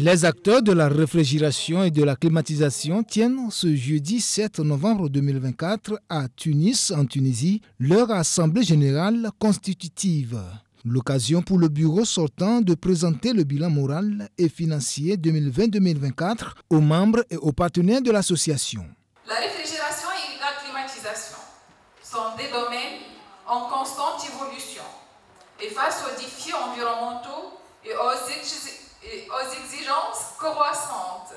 Les acteurs de la réfrigération et de la climatisation tiennent ce jeudi 7 novembre 2024 à Tunis, en Tunisie, leur assemblée générale constitutive. L'occasion pour le bureau sortant de présenter le bilan moral et financier 2020-2024 aux membres et aux partenaires de l'association. La réfrigération et la climatisation sont des domaines en constante évolution et face aux défis environnementaux et aux exigences croissantes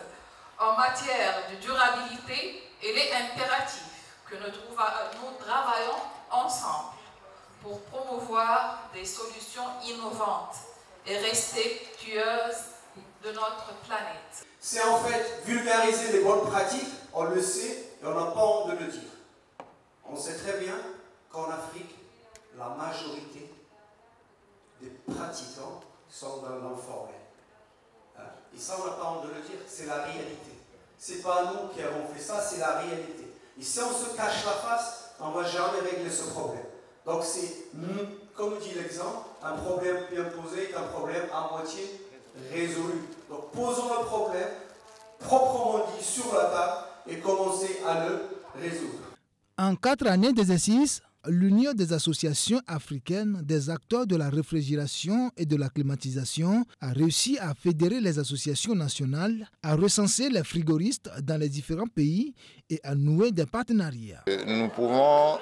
en matière de durabilité, il est impératif que nous travaillons ensemble pour promouvoir des solutions innovantes et respectueuses de notre planète. C'est en fait vulgariser les bonnes pratiques, on le sait et on n'a pas honte de le dire. On sait très bien qu'en Afrique, la majorité des pratiquants sont dans la forêt. Et ça, on n'a pas honte de le dire, c'est la réalité. Ce n'est pas nous qui avons fait ça, c'est la réalité. Et si on se cache la face, on ne va jamais régler ce problème. Donc c'est, comme dit l'exemple, un problème bien posé est un problème à moitié résolu. Donc posons le problème, proprement dit, sur la table et commencez à le résoudre. En 4 années d'exercice, l'Union des associations africaines des acteurs de la réfrigération et de la climatisation a réussi à fédérer les associations nationales, à recenser les frigoristes dans les différents pays et à nouer des partenariats. Nous pouvons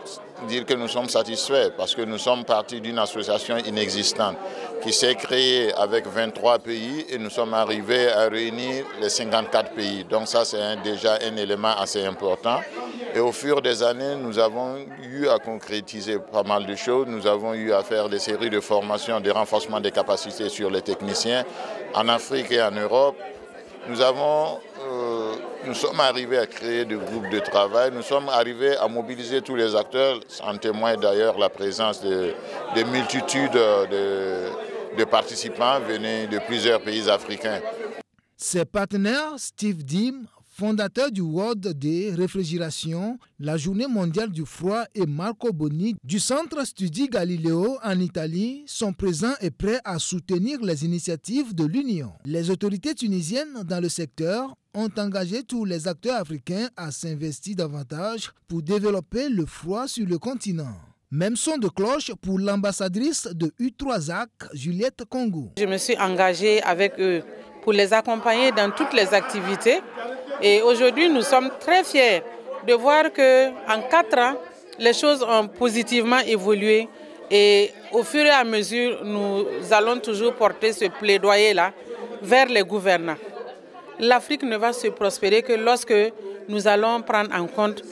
dire que nous sommes satisfaits parce que nous sommes partis d'une association inexistante qui s'est créée avec 23 pays et nous sommes arrivés à réunir les 54 pays. Donc ça, c'est déjà un élément assez important. Et au fur des années, nous avons eu à concrétiser pas mal de choses. Nous avons eu à faire des séries de formations, de renforcement des capacités sur les techniciens en Afrique et en Europe. Nous sommes arrivés à créer des groupes de travail. Nous sommes arrivés à mobiliser tous les acteurs. En témoigne d'ailleurs la présence de multitudes de participants venus de plusieurs pays africains. Ses partenaires, Steve Dim, fondateur du World des réfrigérations, la Journée mondiale du froid et Marco Boni du Centre Studi Galileo en Italie sont présents et prêts à soutenir les initiatives de l'Union. Les autorités tunisiennes dans le secteur ont engagé tous les acteurs africains à s'investir davantage pour développer le froid sur le continent. Même son de cloche pour l'ambassadrice de U3AC, Juliette Congo. Je me suis engagée avec eux pour les accompagner dans toutes les activités. Et aujourd'hui, nous sommes très fiers de voir qu'en 4 ans, les choses ont positivement évolué. Et au fur et à mesure, nous allons toujours porter ce plaidoyer-là vers les gouvernants. L'Afrique ne va se prospérer que lorsque nous allons prendre en compte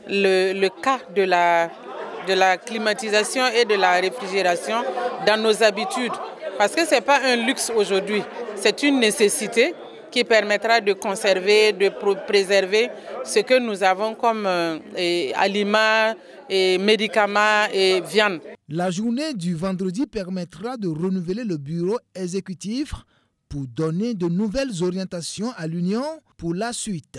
le cas de la climatisation et de la réfrigération dans nos habitudes. Parce que ce n'est pas un luxe aujourd'hui, c'est une nécessité qui permettra de conserver, de préserver ce que nous avons comme aliments, et médicaments et viande. La journée du vendredi permettra de renouveler le bureau exécutif pour donner de nouvelles orientations à l'Union pour la suite.